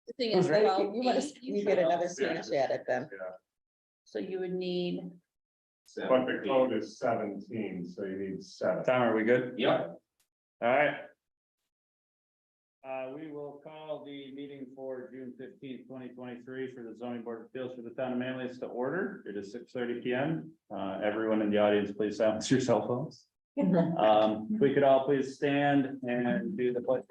The thing is, Right. well, You get another chance at it then. so you would need, But the code is 17, so you need 7. Tom, are we good? Yep. All right. We will call the meeting for June 15th, 2023 for the zoning board of appeals for the town of Manlius to order. It is 6:30 p.m. Everyone in the audience, please silence your cell phones. If we could all please stand and do the pledge.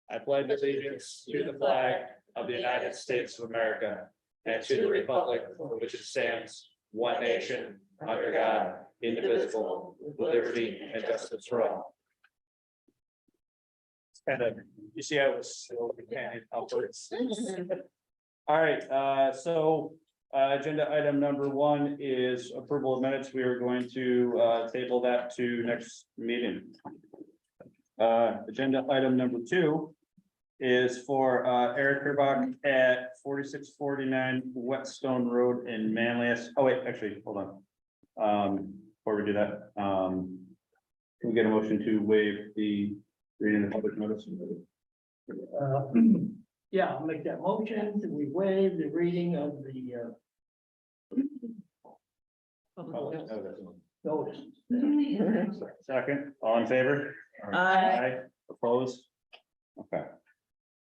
I pledge allegiance to the flag of the United States of America and to the republic for which it stands, one nation, under God, indivisible, with liberty and justice for all. Kind of, you see, I was still panning upwards. All right, agenda item number 1 is approval of minutes. We are going to table that to next meeting. Agenda item number 2 is for Eric Herbach at 4649 Whetstone Road in Manlius. Oh, wait, actually, hold on. Before we do that, can we get a motion to waive the reading the public notice? Yeah, I'll make that motion that we waive the reading of the notice. Second, all in favor? Aye. Opposed? Okay.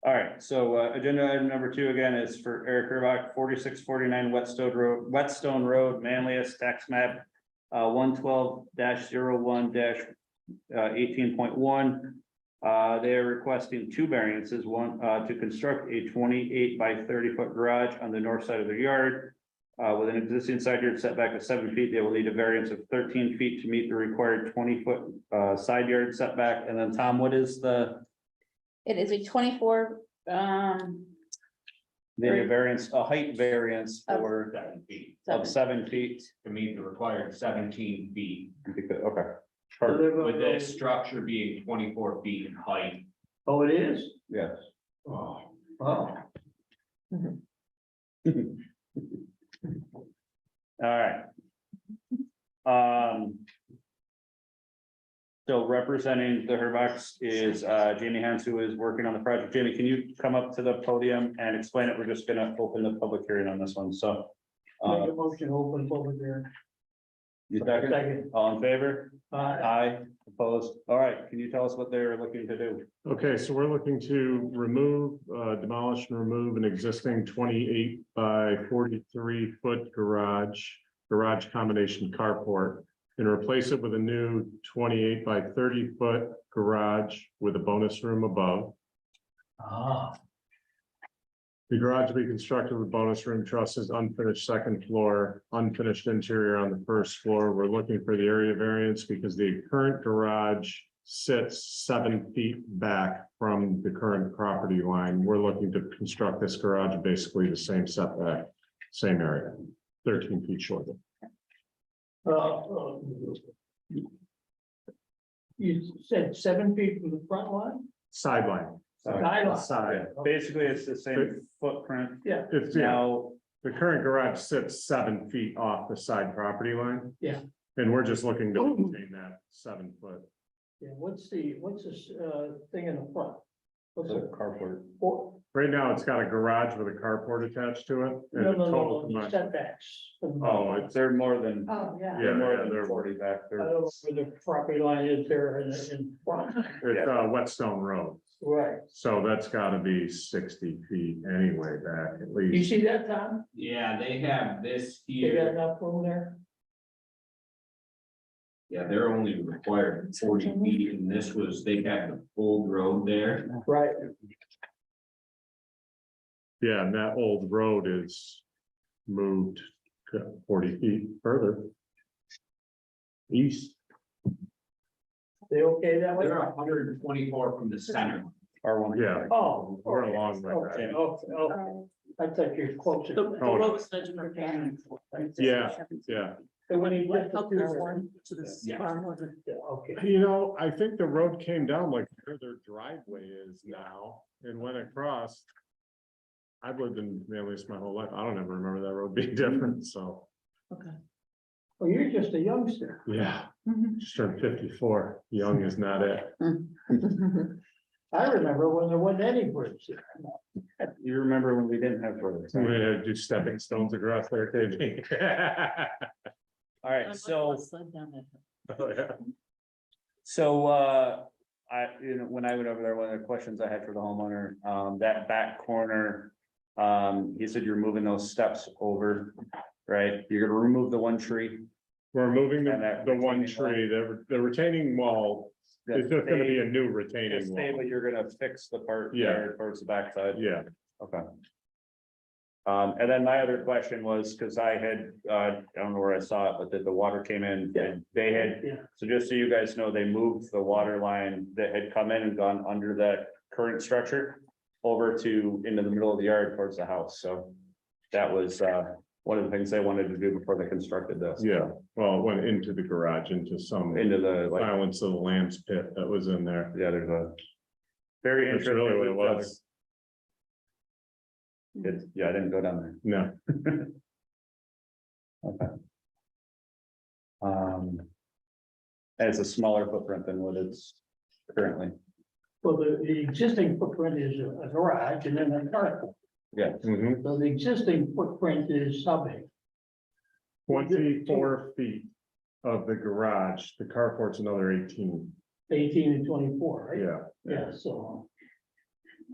All right, so agenda item number 2 again is for Eric Herbach, 4649 Whetstone Road, Manlius, tax map 112-01-18.1. They are requesting 2 variances, one to construct a 28 by 30 foot garage on the north side of their yard. With an existing side yard setback of 7 feet, they will need a variance of 13 feet to meet the required 20-foot side yard setback. And then Tom, what is the? it is a 24, The variance, a height variance for 7 feet of 7 feet. to meet the required 17 feet, Okay. with the structure being 24 feet in height. Oh, it is? Yes. Oh. Oh. All right. So representing the Herbachs is Jamie Hans, who is working on the project. Jamie, can you come up to the podium and explain it? We're just gonna open the public hearing on this one, so. Make a motion, open public hearing. You second? Second. All in favor? Aye. Aye, opposed? All right, can you tell us what they're looking to do? Okay, so we're looking to remove, demolish and remove an existing 28 by 43 foot garage combination carport, and replace it with a new 28 by 30 foot garage with a bonus room above. Ah. The garage will be constructed with bonus room trusses, unfinished second floor, unfinished interior on the first floor. We're looking for the area variance because the current garage sits 7 feet back from the current property line. We're looking to construct this garage basically the same setback, same area, 13 feet shorter. You said 7 feet from the front line? Sideline. Sideline. Side. Basically, it's the same footprint. Yeah. It's, Now, the current garage sits 7 feet off the side property line. Yeah. And we're just looking to maintain that 7 foot. Yeah, what's this thing in the front? What's the it? carport. Right now, it's got a garage with a carport attached to it. and No, the no, total no, combined- setbacks. Oh, it's, They're more than, Oh, yeah. they're more yeah, than they're, 40 back I there. don't know where the property line is there in front. it's Whetstone Road. Right. So that's gotta be 60 feet anyway back at You least. see that, Tom? Yeah, they have this They got here. enough room there? Yeah, they're only required 40 feet, and this was, they had the old road there. Right. Yeah, and that old road is moved 40 feet further east. They okay that way? They're 124 from the center. R1. Yeah. Oh. We're along with Okay, that. okay. I thought you were closer. Oh, lowest legend of variance. Yeah, yeah. And when you get Help to this the one to this Yeah. farm wasn't. okay. You know, I think the road came down like where their driveway is now and went across. I've lived in Manlius my whole life. I don't ever remember that road being different, so, Okay. Well, you're just a youngster. yeah, just turned 54. Young is not it. I remember when there wasn't any bridge there. You remember when we didn't have roads? We had to do stepping stones across there, Katie. All right, so, Oh, yeah. so, when I went over there, one of the questions I had for the homeowner, that back corner. He said you're moving those steps over, right? You're gonna remove the one tree. We're moving And that the one retaining wall? tree, the retaining wall, it's just gonna be a new retaining Stay, wall. but you're gonna fix the part Yeah. there towards the backside. Yeah, Okay. And then my other question was, because I had, I don't know where I saw it, but that the water came in and they had, Yeah, so just so you guys know, they moved the water line that had come in and gone under that current structure over to, into the middle of the yard towards the house, so that was, one of the things they wanted to do before they constructed this. yeah, well, it went into the garage, into some Into the, like, Silence of the Lambs pit that was in there. yeah, there's a very That's interesting. really what it was. Yeah, I didn't go down there. No, Okay. And it's a smaller footprint than what it's currently. well, the existing footprint is a garage and then a carport. Yeah. mhm. So the existing footprint is how big? 24 feet of the garage, the carport's another 18, 18 and 24, right? yeah. Yeah, so.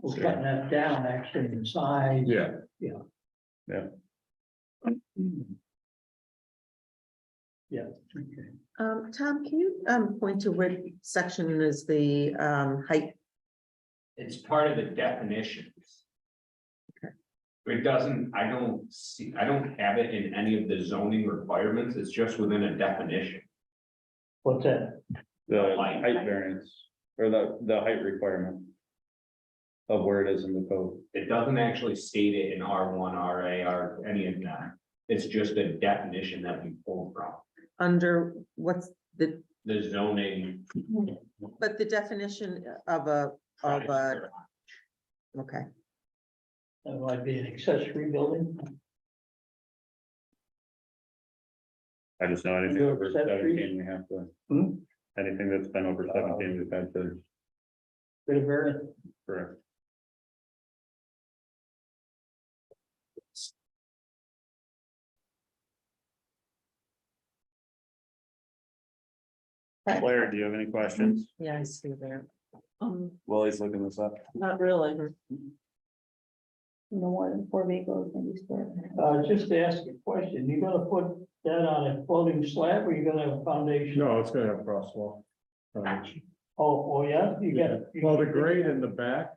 We're cutting that down actually in size. Yeah, Yeah. Okay. Tom, can you, point to what section is the, height? It's part of the definitions. It doesn't, I don't have it in any of the zoning requirements, it's just within a definition. What's that? The Height. height variance, or the height requirement. Of where it is in the code. It doesn't actually state it in R1, RA, or any of that. It's just a definition that we pulled from Under what's the, zoning. but the definition of a, okay. That might be an accessory building. I just know anything Your over accessory? 17, we have to. Hmm? Anything that's been over 17, we've had to, Bit of variance. correct. Claire, do you have any questions? Yeah, I see there. Well, he's looking this up. Not really. No more than 4 vehicles can be stored. Just to ask a question, you gonna put that on a floating slab or you gonna have a foundation? no, it's gonna have cross wall. Oh, yeah, you got. Well, the grade in the back,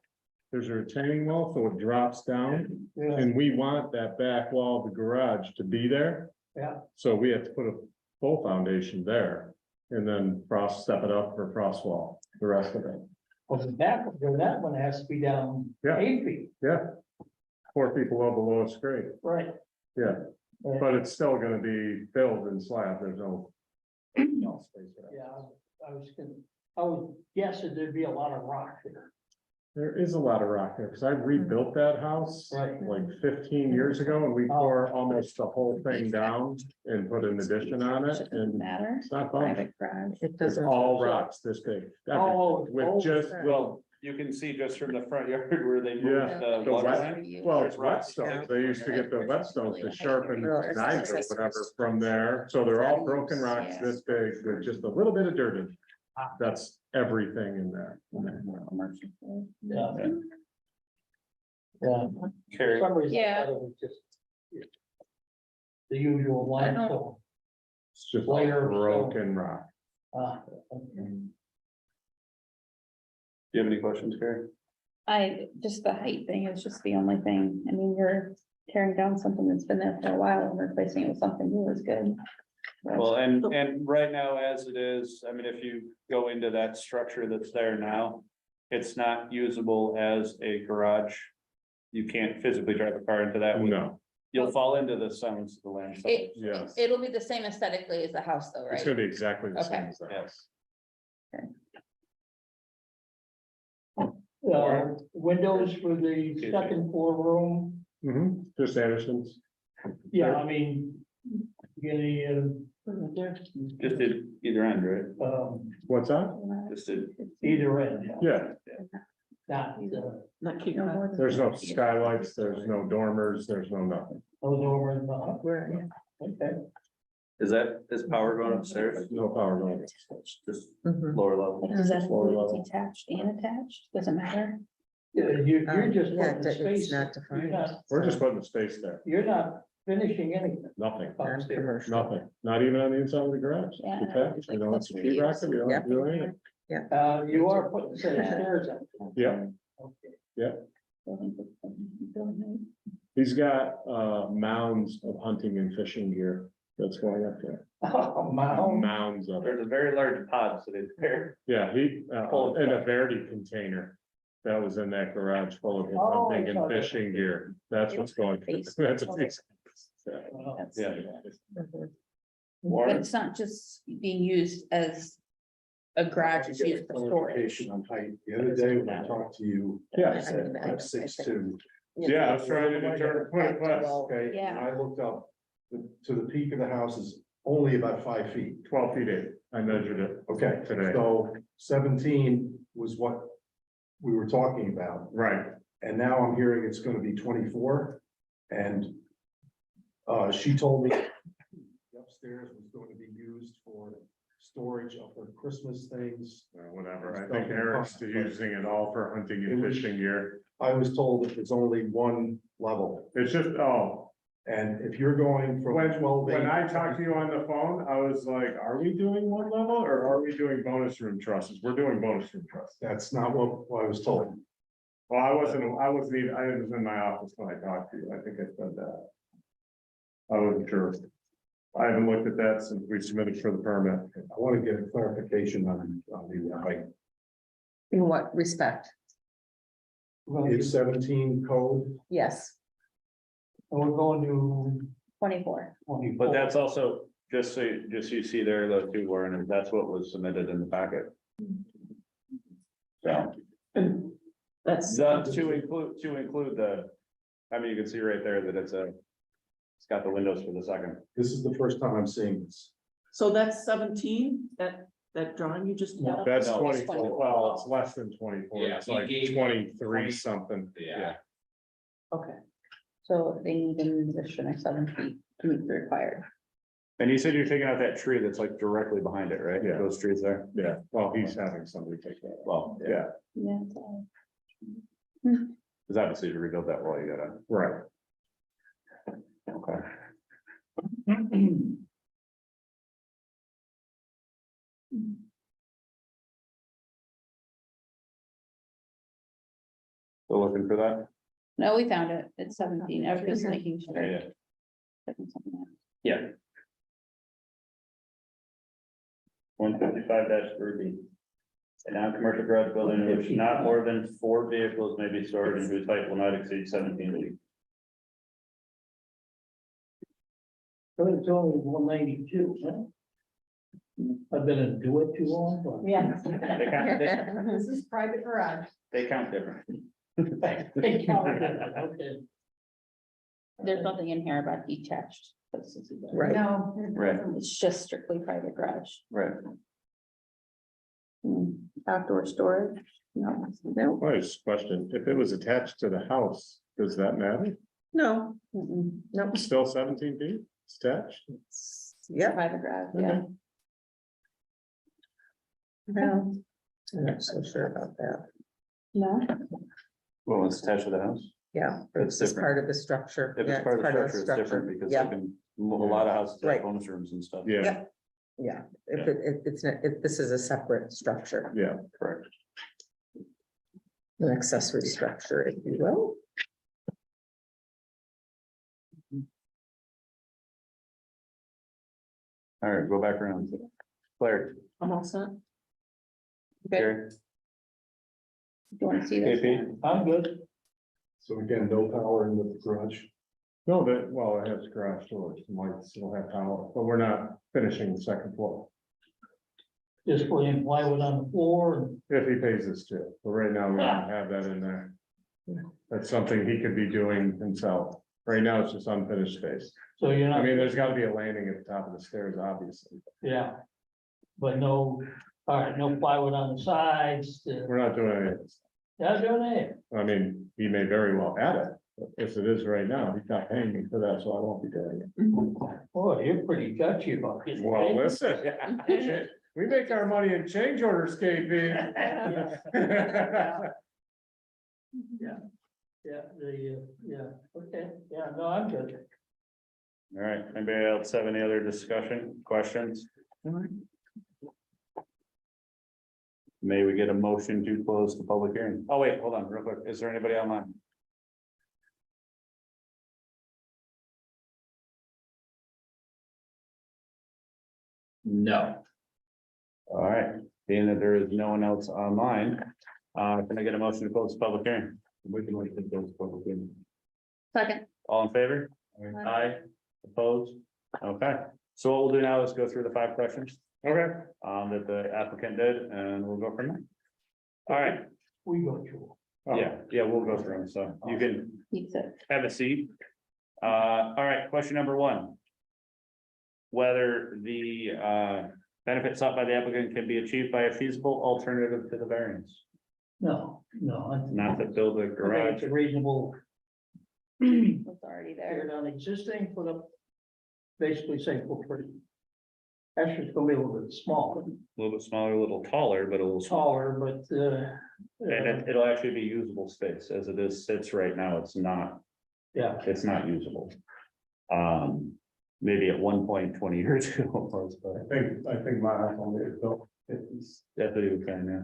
there's a retaining wall, so it drops down, Yeah, and we want that back wall of the garage to be there. yeah, So we have to put a full foundation there, and then step it up for cross wall, the rest of it. well, the back, that one has to be down Yeah. 8 feet, Yeah. 4 feet below the lowest grade, right? yeah, but it's still gonna be filled in slab, there's no. space for that. Yeah, I would guess that there'd be a lot of rock there. There is a lot of rock there, because I rebuilt that house Right. like 15 years ago, and we Oh. tore almost the whole thing down and put an addition on it, Doesn't and matter. it's not fun. Private garage. It It's doesn't. all rocks this big. Oh, With just, Well, you can see just from the front yard where they moved Yeah, the the water wet- line. well, There's it's rocks. whetstones, they used to get the whetstones to sharpen Yeah. knives or whatever from there, so they're all broken rocks this big with just a little bit of dirt in it. That's everything in there. Yeah. Yeah. For Carrie, some reason, I Yeah. thought it was just the usual limestone. It's just Layer of broken rock. Okay. do you have any questions, Carrie? Just the height thing is just the only thing. I mean, you're tearing down something that's been there for a while and replacing it with something new is good. Well, and right now, as it is, I mean, if you go into that structure that's there now, it's not usable as a garage. You can't physically drive a car into that. No, You'll fall into the Silence of the Lambs. yes, It'll be the same aesthetically as the house though, it's right? gonna be exactly the same Okay. as that. Yes. Windows for the second floor room, Just Anderson's. yeah, I mean. Any, Just did either end, right? What's that? Just did. either end, Yeah, not, Not keep. No more than There's no 50 feet. skylights, there's no dormers, there's no nothing. those over in the, Where, okay. Is power going upstairs? No power going. Just mhm. lower level? Like, does that Floor include level. detached and attached? Doesn't matter. You're just Yeah, putting the it's space, not you're defined. not, We're just putting the space there, you're not finishing anything nothing, upstairs. Non-commercial. nothing, not even on the inside of the garage. Yeah. Detached, you know, it's Like, attractive, you don't have to do anything. You are putting a set of stairs in. Yeah. Okay. Building He's got mounds of hunting and fishing gear that's going up there. Oh, my own. Mounds of it. There's a very large pod sitting there. Yeah, he, Full of in a stuff. Verdi container. That was in that garage full of his Oh, hunting I saw and that. fishing gear. That's what's going, Base. that's a piece. Well, That's- Yeah. Mhm. But it's not just being used as a garage, it's used for storage. Clarification on height. The other day when I talked to you, Yeah. I said 5'6" Yeah, I was trying to determine, put it less, Okay, and Yeah. I looked up, to the peak of the house is only about 5 feet. 12 feet 8. I measured it. Okay, Today. so 17 was what we were talking about. Right, And now I'm hearing it's gonna be 24. And she told me the upstairs was going to be used for storage of her Christmas things. whatever. I think Eric's using it all for hunting and fishing gear. I was told that it's only one level. It's just, oh, And if you're going from when, 12. when I talked to you on the phone, I was like, are we doing one level or are we doing bonus room trusses? We're doing bonus room trusses. That's not what I was told. Well, I wasn't even, I was in my office when I talked to you. I think I said that. I wasn't sure. I haven't looked at that since we submitted for the permit. I want to get a clarification on the height. In what respect? Is 17 code? Yes. We're going to 24. 24. But that's also, just so you see there, those two were, and that's what was submitted in the packet. So, That's. to include the, I mean, you can see right there that it's got the windows for the second. This is the first time I'm seeing this. So that's 17, that drawing you just. No. That's No, 24, well, it's less than 24, Yeah, it's he like gave 23 something. Yeah. Okay, So they need an additional 7 feet to meet the required. And you said you're taking out that tree that's like directly behind it, right? Yeah. Those trees there? Yeah, well, he's having somebody take that. out. Well, yeah, Yeah, Yeah. it's all- because obviously to rebuild that wall, you gotta, right. okay. Still looking for that? No, we found it. It's 17. I was just making sure. Yeah. Checking something out. Yeah. 155 3B. A non-commercial garage building in which not more than 4 vehicles may be stored and whose height will not exceed 17 feet. So it's only 192, huh? I've been in do it too long, but. yeah. They This is private garage. count different. They counted it, okay. There's nothing in here about detached. Right. No. Right. It's just strictly private garage. Right. Outdoor storage. No. No, Well, just a question, if it was attached to the house, does that matter? no, Mm-mm. no. Still 17 feet, it's attached? Yep. Private garage, yeah. No, I'm not so sure about that. No, Well, it's attached to the house. Yeah, It's it's just different. part of the structure. If Yeah, it's part of the structure, it's different because Yeah. you can, a lot of houses have Right. bonus rooms and stuff. Yeah, Yep. Yeah, it's not, this is a separate structure, yeah. Correct. an accessory structure, if you will. All right, go back around. Claire, I'm all set. Jerry, do you want to see this? KP, I'm good. So again, no power in the garage. No, that, well, it has garage doors, might still have power, but we're not finishing the second floor. Just putting plywood on the floor and If he pays us to, but right now we don't have that in there. That's something he could be doing himself. Right now, it's just unfinished space. so you're I not, mean, there's gotta be a landing at the top of the stairs, obviously. yeah. But no, all right, no plywood on the sides, We're not doing any of this. Yeah, Johnny. I mean, he may very well add it, but as it is right now, he's not paying me for that, so I won't be doing it. Boy, you're pretty touchy about this. Well, listen, we make our money in change orders, KP. Yeah, okay, yeah, no, I'm good. All right, anybody else have any other discussion, questions? May we get a motion to close the public hearing? Oh, wait, hold on, real quick. Is there anybody online? No. All right, being that there is no one else online, can I get a motion to close the public hearing? We can wait to close the public hearing. Second. All in favor? Aye. Aye. Opposed? Okay, so what we'll do now is go through the 5 questions. Okay. That the applicant did, and we'll go from there. All right, We go through. yeah, we'll go through them, so you can Keeps it. have a seat. All right, question number 1. Whether the benefit sought by the applicant can be achieved by a feasible alternative to the variance, No, not to build a I think garage. it's a reasonable, It's already tear there. down existing, put up, basically say footprint. Actually, it's gonna be a little bit small, A little bit smaller, a little taller, but a little smaller. taller, but, And it'll actually be usable space as it is sits right now. It's not usable. Maybe at one point 20 years ago, it was, but I think my house only is built. that's what he was saying, yeah.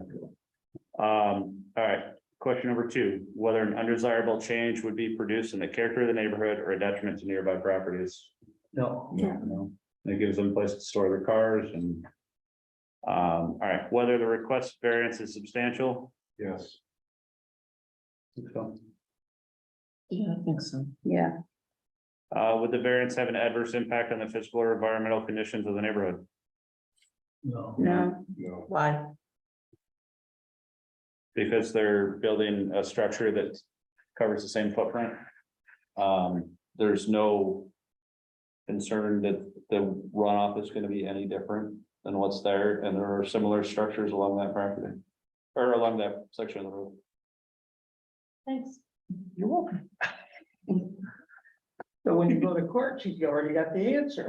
All right, question number 2, whether an undesirable change would be produced in the character of the neighborhood or a detriment to nearby properties. no, No. It gives them a place to store their cars and. All right, whether the request variance is substantial. Yes, So, Yeah, I think so. Yeah, would the variance have an adverse impact on the physical or environmental conditions of the neighborhood? no. no, no, Why? Because they're building a structure that covers the same footprint. There's no concern that the runoff is gonna be any different than what's there, and there are similar structures along that property. Or along that section of the road. thanks. You're welcome. So when you go to court, you already got the answer.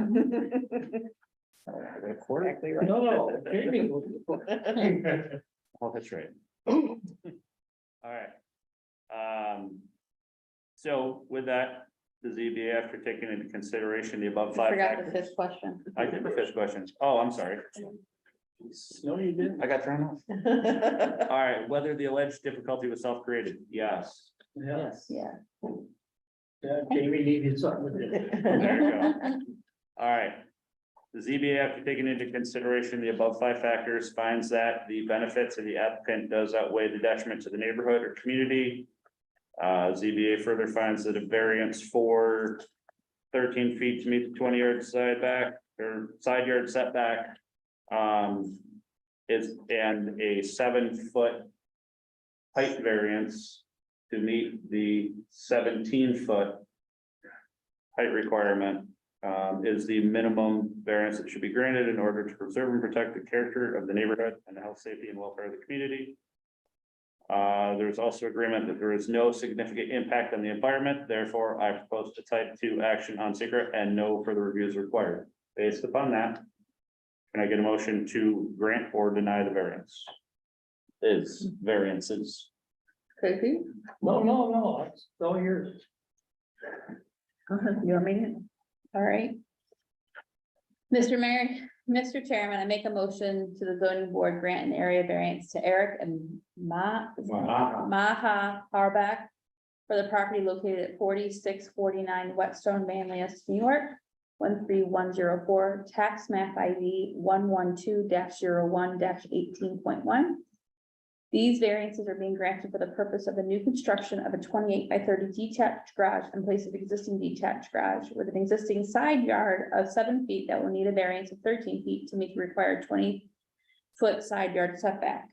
Exactly right. No, Jamie will. Oh, that's right. All right. So with that, the ZBA, after taking into consideration the above I 5 forgot the factors. 5th question. I did the 5th questions. Oh, I'm sorry. No, you didn't. I got thrown off. All right, whether the alleged difficulty was self-created, yes. Yes, Yeah. yeah, Jamie needed something to do. There you go. All right. The ZBA, after taking into consideration the above 5 factors, finds that the benefits of the applicant does outweigh the detriment to the neighborhood or community. ZBA further finds that a variance for 13 feet to meet the 20-yard side yard setback is and a 7-foot height variance to meet the 17-foot height requirement is the minimum variance that should be granted in order to preserve and protect the character of the neighborhood and the health, safety, and welfare of the community. There's also agreement that there is no significant impact on the environment, therefore I propose a type 2 action on secret and no further review is required. Based upon that, can I get a motion to grant or deny the variance? Variances. Crazy? No, it's all yours. You want me to? All right. Mr. Mayor, Mr. Chairman, I make a motion to the zoning board grant an area variance to Eric and Maha Harbach for the property located at 4649 Whetstone, Manlius, New York, 13104, tax map ID 112-01-18.1. These variances are being granted for the purpose of a new construction of a 28 by 30 detached garage in place of existing detached garage with an existing side yard of 7 feet that will need a variance of 13 feet to meet the required 20-foot side yard setback.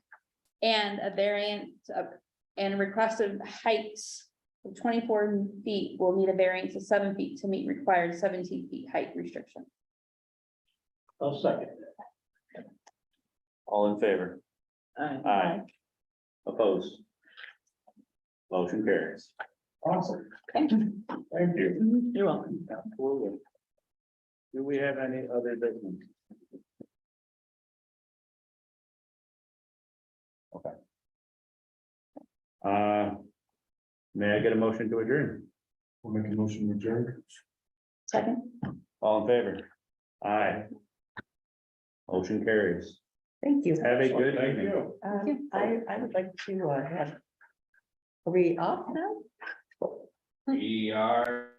And a variance of, and requested heights of 24 feet will need a variance of 7 feet to meet required 17 feet height restriction. I'll second All in favor? that. Aye. Opposed? Motion carries. Awesome. Okay. Thank you. You're welcome. Absolutely. Do we have any other business? Okay. May I get a motion to adjourn? We'll make a motion to adjourn. Second. All in favor? Aye. Motion carries. Thank you. Have a good Thank evening. you. I would like to have. Are we off now? We are.